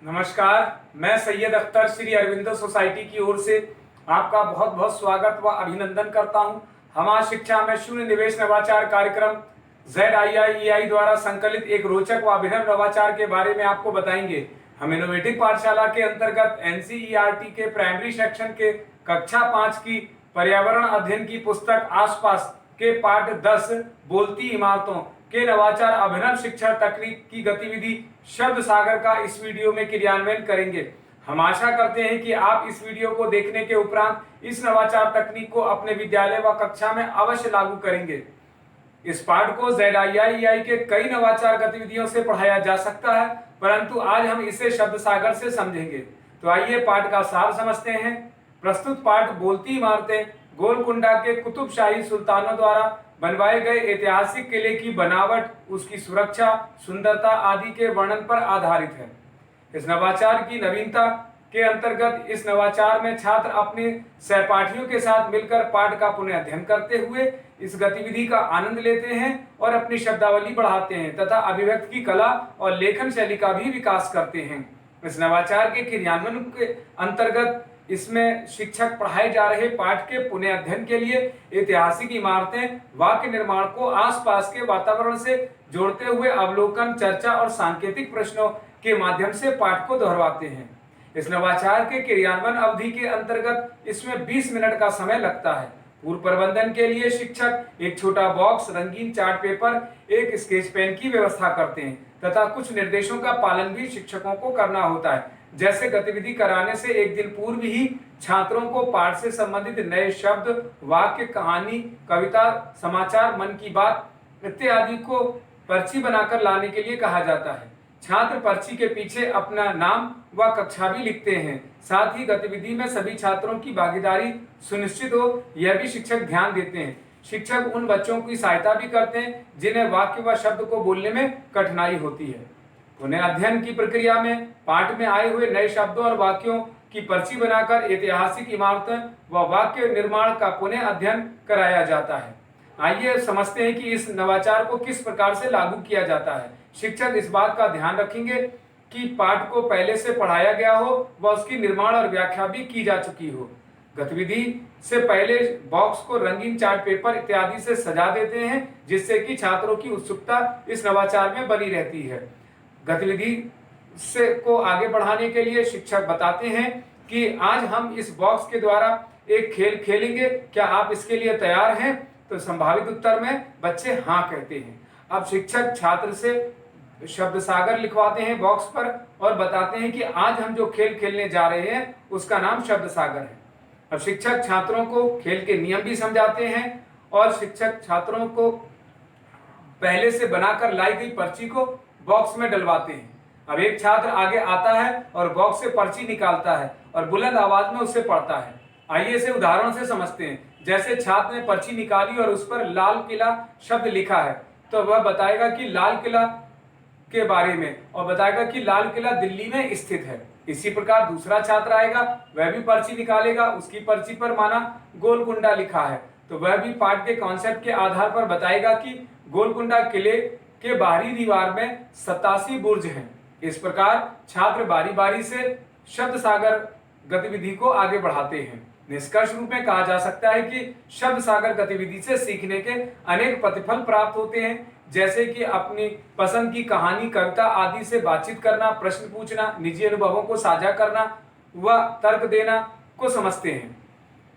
नमस्कार, मैं सैयद अख्तर श्री अरविंदो सोसाइटी की ओर से आपका बहुत बहुत स्वागत व अभिनंदन करता हूं। हम आज शिक्षा में शून्य निवेश नवाचार कार्यक्रम ZIIEI द्वारा संकलित एक रोचक व अभिनव नवाचार के बारे में आपको बताएंगे। हम इनोवेटिव पाठशाला के अंतर्गत NCERT के प्राइमरी सेक्शन के कक्षा 5 की पर्यावरण अध्ययन की पुस्तक आसपास के पाठ 10 बोलती इमारतों के नवाचार अभिनव शिक्षा तकनीक की गतिविधि शब्द सागर का इस वीडियो में क्रियान्वयन करेंगे। हम आशा करते हैं कि आप इस वीडियो को देखने के उपरांत इस नवाचार तकनीक को अपने विद्यालय व कक्षा में अवश्य लागू करेंगे। इस पाठ को ZIIEI के कई नवाचार गतिविधियों से पढ़ाया जा सकता है, परंतु आज हम इसे शब्द सागर से समझेंगे। तो आइए पाठ का सार समझते हैं। प्रस्तुत पाठ बोलती इमारतें गोलकुंडा के कुतुबशाही सुल्तानों द्वारा बनवाए गए ऐतिहासिक किले की बनावट, उसकी सुरक्षा, सुंदरता आदि के वर्णन पर आधारित है। इस नवाचार की नवीनता के अंतर्गत इस नवाचार में छात्र अपने सहपाठियों के साथ मिलकर पाठ का पुनः अध्ययन करते हुए इस गतिविधि का आनंद लेते हैं और अपनी शब्दावली बढ़ाते हैं तथा अभिव्यक्ति की कला और लेखन शैली का भी विकास करते हैं। इस नवाचार के क्रियान्वयन के अंतर्गत इसमें शिक्षक पढ़ाए जा रहे पाठ के पुनः अध्ययन के लिए ऐतिहासिक इमारतें, वाक्य निर्माण को आसपास के वातावरण से जोड़ते हुए अवलोकन, चर्चा और सांकेतिक प्रश्नों के माध्यम से पाठ को दोहराते हैं। इस नवाचार के क्रियान्वयन अवधि के अंतर्गत इसमें 20 मिनट का समय लगता है। पूर्व प्रबंधन के लिए शिक्षक एक छोटा बॉक्स, रंगीन चार्ट पेपर, एक स्केच पेन की व्यवस्था करते हैं तथा कुछ निर्देशों का पालन भी शिक्षकों को करना होता है। जैसे गतिविधि कराने से एक दिन पूर्व ही छात्रों को पाठ से संबंधित नए शब्द, वाक्य, कहानी, कविता, समाचार, मन की बात इत्यादि को पर्ची बनाकर लाने के लिए कहा जाता है। छात्र पर्ची के पीछे अपना नाम व कक्षा भी लिखते हैं। साथ ही गतिविधि में सभी छात्रों की भागीदारी सुनिश्चित हो, यह भी शिक्षक ध्यान देते हैं। शिक्षक उन बच्चों की सहायता भी करते हैं जिन्हें वाक्य व शब्द को बोलने में कठिनाई होती है। पुनः अध्ययन की प्रक्रिया में पाठ में आए हुए नए शब्दों और वाक्यों की पर्ची बनाकर ऐतिहासिक इमारतें व वाक्य निर्माण का पुनः अध्ययन कराया जाता है। आइए समझते हैं कि इस नवाचार को किस प्रकार से लागू किया जाता है। शिक्षक इस बात का ध्यान रखेंगे कि पाठ को पहले से पढ़ाया गया हो व उसकी निर्माण और व्याख्या भी की जा चुकी हो। गतिविधि से पहले बॉक्स को रंगीन चार्ट पेपर इत्यादि से सजा देते हैं, जिससे कि छात्रों की उत्सुकता इस नवाचार में बनी रहती है। गतिविधि से को आगे बढ़ाने के लिए शिक्षक बताते हैं कि आज हम इस बॉक्स के द्वारा एक खेल खेलेंगे, क्या आप इसके लिए तैयार हैं? तो संभावित उत्तर में बच्चे हाँ कहते हैं। अब शिक्षक छात्र से शब्द सागर लिखवाते हैं बॉक्स पर और बताते हैं कि आज हम जो खेल खेलने जा रहे हैं उसका नाम शब्द सागर है। अब शिक्षक छात्रों को खेल के नियम भी समझाते हैं और शिक्षक छात्रों को पहले से बनाकर लाई गई पर्ची को बॉक्स में डलवाते हैं। अब एक छात्र आगे आता है और बॉक्स से पर्ची निकालता है और बुलंद आवाज में उससे पढ़ता है। आइए इसे उदाहरण से समझते हैं। जैसे छात्र ने पर्ची निकाली और उस पर लाल किला शब्द लिखा है, तो वह बताएगा कि लाल किला के बारे में और बताएगा कि लाल किला दिल्ली में स्थित है। इसी प्रकार दूसरा छात्र आएगा, वह भी पर्ची निकालेगा, उसकी पर्ची पर माना गोलकुंडा लिखा है, तो वह भी पाठ के कॉन्सेप्ट के आधार पर बताएगा कि गोलकुंडा किले के बाहरी दीवार में 87 बुर्ज हैं। इस प्रकार छात्र बारी बारी से शब्द सागर गतिविधि को आगे बढ़ाते हैं। निष्कर्ष रूप में कहा जा सकता है कि शब्द सागर गतिविधि से सीखने के अनेक प्रतिफल प्राप्त होते हैं, जैसे कि अपनी पसंद की कहानी, कविता आदि से बातचीत करना, प्रश्न पूछना, निजी अनुभवों को साझा करना व तर्क देना को समझते हैं।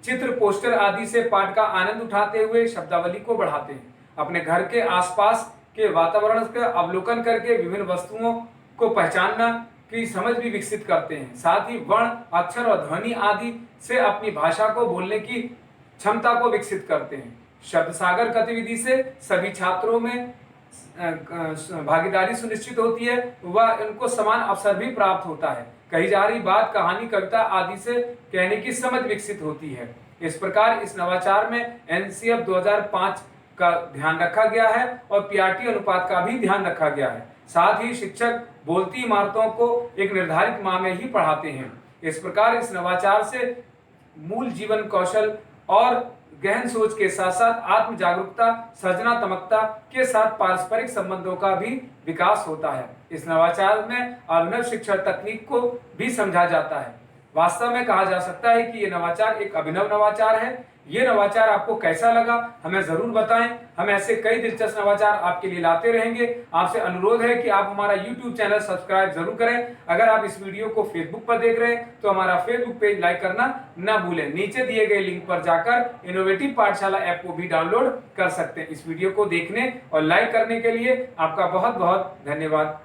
चित्र, पोस्टर आदि से पाठ का आनंद उठाते हुए शब्दावली को बढ़ाते हैं। अपने घर के आसपास के वातावरण का अवलोकन करके विभिन्न वस्तुओं को पहचानना की समझ भी विकसित करते हैं। साथ ही वर्ण, अक्षर और ध्वनि आदि से अपनी भाषा को बोलने की क्षमता को विकसित करते हैं। शब्द सागर गतिविधि से सभी छात्रों में भागीदारी सुनिश्चित होती है व इनको समान अवसर भी प्राप्त होता है। कही जा रही बात, कहानी, कविता आदि से कहने की समझ विकसित होती है। इस प्रकार इस नवाचार में NCF 2005 का ध्यान रखा गया है और PRT अनुपात का भी ध्यान रखा गया है। साथ ही शिक्षक बोलती इमारतों को एक निर्धारित माह में ही पढ़ाते हैं। इस प्रकार इस नवाचार से मूल जीवन कौशल और गहन सोच के साथ साथ आत्म जागरूकता, सृजनात्मकता के साथ पारस्परिक संबंधों का भी विकास होता है। इस नवाचार में अभिनव शिक्षण तकनीक को भी समझा जाता है। वास्तव में कहा जा सकता है कि ये नवाचार एक अभिनव नवाचार है। ये नवाचार आपको कैसा लगा हमें जरूर बताएं। हम ऐसे कई दिलचस्प नवाचार आपके लिए लाते रहेंगे। आपसे अनुरोध है कि आप हमारा YouTube चैनल सब्सक्राइब जरूर करें। अगर आप इस वीडियो को फेसबुक पर देख रहे हैं तो हमारा फेसबुक पेज लाइक करना ना भूलें। नीचे दिए गए लिंक पर जाकर इनोवेटिव पाठशाला ऐप को भी डाउनलोड कर सकते हैं। इस वीडियो को देखने और लाइक करने के लिए आपका बहुत बहुत धन्यवाद।